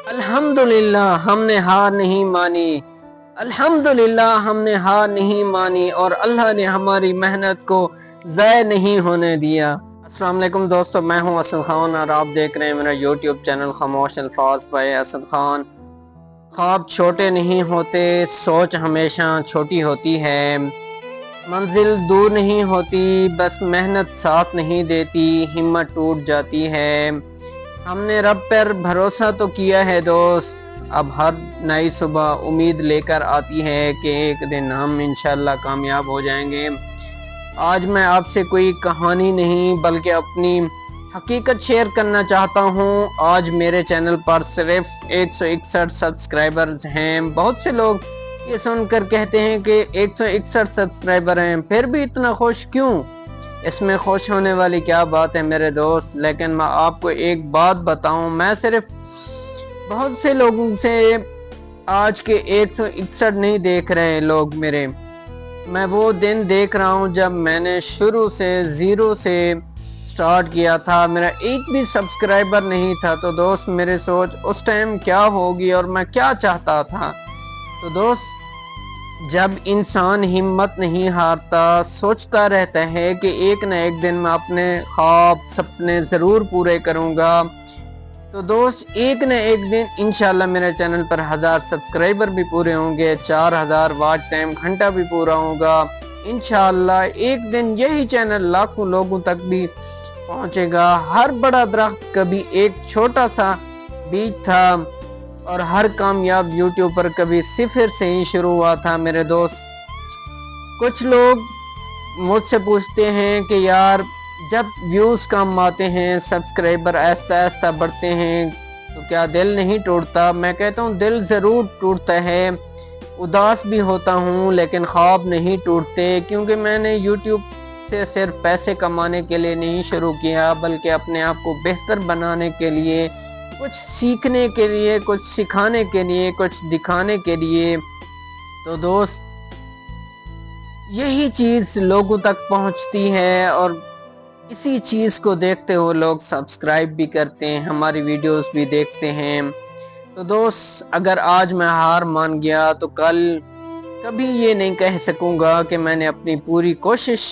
अल्हम्दुलिल्लाह हमने हार नहीं मानी। अल्हम्दुलिल्लाह हमने हार नहीं मानी और अल्लाह ने हमारी मेहनत को ज़ाय नहीं होने दिया। अस्सलाम वालेकुम दोस्तों, मैं हूं असद खान और आप देख रहे हैं मेरा यूट्यूब चैनल खामोश अल्फाज बाय असद खान। ख्वाब छोटे नहीं होते, सोच हमेशा छोटी होती है। मंजिल दूर नहीं होती, बस मेहनत साथ नहीं देती, हिम्मत टूट जाती है। हमने रब पर भरोसा तो किया है दोस्त, अब हर नई सुबह उम्मीद लेकर आती है कि एक दिन हम इंशाल्लाह कामयाब हो जाएंगे। आज मैं आपसे कोई कहानी नहीं बल्कि अपनी हकीकत शेयर करना चाहता हूँ। आज मेरे चैनल पर सिर्फ 161 सब्सक्राइबर्स हैं। बहुत से लोग ये सुनकर कहते हैं कि 161 सब्सक्राइबर हैं, फिर भी इतना खुश क्यों? इसमें खुश होने वाली क्या बात है मेरे दोस्त। लेकिन मैं आपको एक बात बताऊं, मैं सिर्फ बहुत से लोगों से आज के 161 नहीं देख रहे लोग मेरे, मैं वो दिन देख रहा हूं जब मैंने शुरू से जीरो से स्टार्ट किया था, मेरा एक भी सब्सक्राइबर नहीं था। तो दोस्त मेरे सोच उस टाइम क्या होगी और मैं क्या चाहता था। तो दोस्त, जब इंसान हिम्मत नहीं हारता, सोचता रहता है कि एक न एक दिन मैं अपने ख्वाब सपने ज़रूर पूरे करूंगा, तो दोस्त एक न एक दिन इंशाल्लाह मेरे चैनल पर 1000 सब्सक्राइबर भी पूरे होंगे, 4000 वॉच टाइम घंटा भी पूरा होगा। इंशाल्लाह एक दिन यही चैनल लाखों लोगों तक भी पहुंचेगा। हर बड़ा दरख्त कभी एक छोटा सा बीज था और हर कामयाब यूट्यूबर कभी सिफर से ही शुरू हुआ था मेरे दोस्त। कुछ लोग मुझसे पूछते हैं कि यार जब व्यूज कम आते हैं, सब्सक्राइबर ऐसा ऐसा बढ़ते हैं, तो क्या दिल नहीं टूटता? मैं कहता हूँ दिल ज़रूर टूटता है, उदास भी होता हूँ, लेकिन ख्वाब नहीं टूटते। क्योंकि मैंने यूट्यूब से सिर्फ पैसे कमाने के लिए नहीं शुरू किया, बल्कि अपने आप को बेहतर बनाने के लिए, कुछ सीखने के लिए, कुछ सिखाने के लिए, कुछ दिखाने के लिए। तो दोस्त यही चीज़ लोगों तक पहुंचती है और इसी चीज़ को देखते हुए लोग सब्सक्राइब भी करते हैं, हमारी वीडियोस भी देखते हैं। तो दोस्त अगर आज मैं हार मान गया तो कल कभी ये नहीं कह सकूंगा कि मैंने अपनी पूरी कोशिश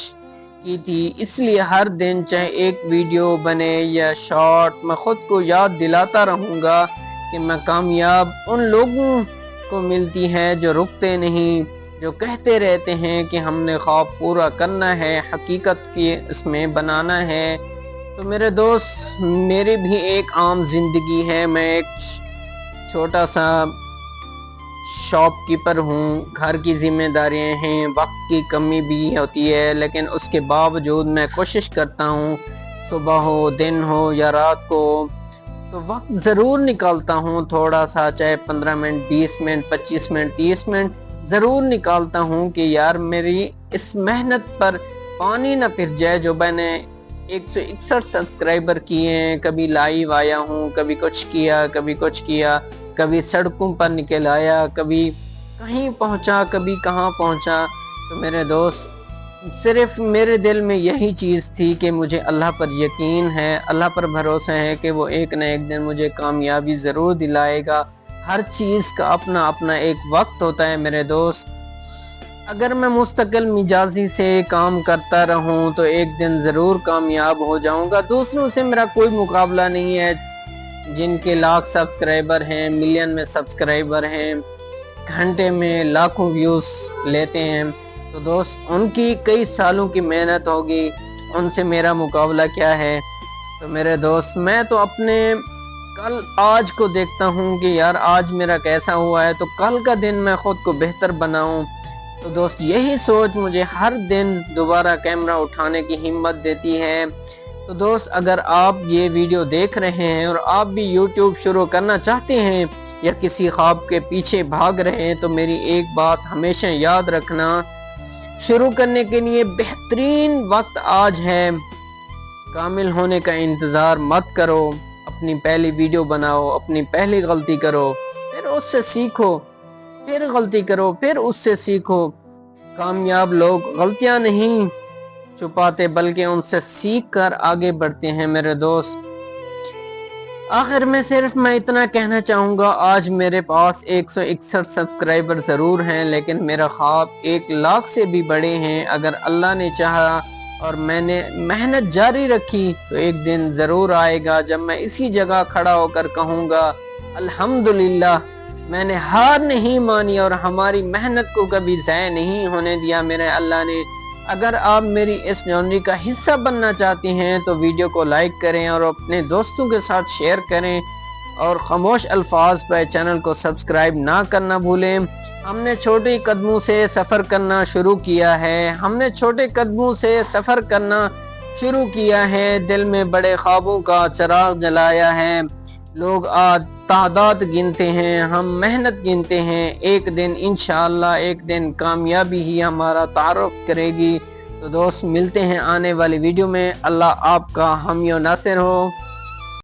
की थी। इसलिए हर दिन चाहे एक वीडियो बने या शॉर्ट, मैं खुद को याद दिलाता रहूँगा कि मैं कामयाब उन लोगों को मिलती है जो रुकते नहीं, जो कहते रहते हैं कि हमने ख्वाब पूरा करना है, हकीकत की इसमें बनाना है। तो मेरे दोस्त, मेरी भी एक आम जिंदगी है, मैं एक छोटा सा शॉपकीपर हूँ, घर की जिम्मेदारियाँ हैं, वक्त की कमी भी होती है, लेकिन उसके बावजूद मैं कोशिश करता हूँ, सुबह हो, दिन हो या रात को, तो वक्त ज़रूर निकालता हूँ थोड़ा सा, चाहे 15 मिनट, 20 मिनट, 25 मिनट, 30 मिनट ज़रूर निकालता हूँ कि यार मेरी इस मेहनत पर पानी ना फिर जाए। जो मैंने 161 सब्सक्राइबर किए हैं, कभी लाइव आया हूँ, कभी कुछ किया, कभी कुछ किया, कभी सड़कों पर निकल आया, कभी कहीं पहुंचा, कभी कहाँ पहुंचा। तो मेरे दोस्त सिर्फ मेरे दिल में यही चीज़ थी कि मुझे अल्लाह पर यकीन है, अल्लाह पर भरोसा है कि वो एक न एक दिन मुझे कामयाबी ज़रूर दिलाएगा। हर चीज़ का अपना अपना एक वक्त होता है मेरे दोस्त। अगर मैं मुस्तकिल मिजाजी से काम करता रहूं तो एक दिन ज़रूर कामयाब हो जाऊंगा। दूसरों से मेरा कोई मुकाबला नहीं है, जिनके लाख सब्सक्राइबर हैं, मिलियन में सब्सक्राइबर हैं, घंटे में लाखों व्यूज़ लेते हैं। तो दोस्त उनकी कई सालों की मेहनत होगी, उनसे मेरा मुकाबला क्या है? तो मेरे दोस्त मैं तो अपने कल आज को देखता हूँ कि यार आज मेरा कैसा हुआ है, तो कल का दिन मैं खुद को बेहतर बनाऊं। तो दोस्त यही सोच मुझे हर दिन दोबारा कैमरा उठाने की हिम्मत देती है। तो दोस्त अगर आप ये वीडियो देख रहे हैं और आप भी यूट्यूब शुरू करना चाहते हैं या किसी ख्वाब के पीछे भाग रहे हैं, तो मेरी एक बात हमेशा याद रखना, शुरू करने के लिए बेहतरीन वक्त आज है। कामिल होने का इंतज़ार मत करो, अपनी पहली वीडियो बनाओ, अपनी पहली गलती करो, फिर उससे सीखो, फिर गलती करो, फिर उससे सीखो। कामयाब लोग गलतियां नहीं छुपाते बल्कि उनसे सीख कर आगे बढ़ते हैं मेरे दोस्त। آخر میں صرف میں اتنا کہنا چاہوں گا، آج میرے پاس 161 سبسکرائبر ضرور ہیں، لیکن میرا خواب 1 لاکھ سے بھی بڑے ہیں۔ اگر اللہ نے چاہا اور میں نے محنت جاری رکھی تو ایک دن ضرور آئے گا جب میں اسی جگہ کھڑا ہو کر کہوں گا الحمدللہ، میں نے ہار نہیں مانی اور ہماری محنت کو کبھی ضائع نہیں ہونے دیا میرے اللہ نے۔ اگر آپ میری اس جرنی کا حصہ بننا چاہتے ہیں تو ویڈیو کو لائک کریں اور اپنے دوستوں کے ساتھ شیئر کریں، اور خاموش الفاظ پہ چینل کو سبسکرائب نہ کرنا بھولیں۔ ہم نے چھوٹے قدموں سے سفر کرنا شروع کیا ہے، دل میں بڑے خوابوں کا چراغ جلایا ہے۔ لوگ آج تعداد گنتے ہیں، ہم محنت گنتے ہیں، ایک دن انشاءاللہ ایک دن کامیابی ہی ہمارا تعارف کرے گی۔ تو دوست، ملتے ہیں آنے والی ویڈیو میں۔ اللہ آپ کا حامی و ناصر ہو۔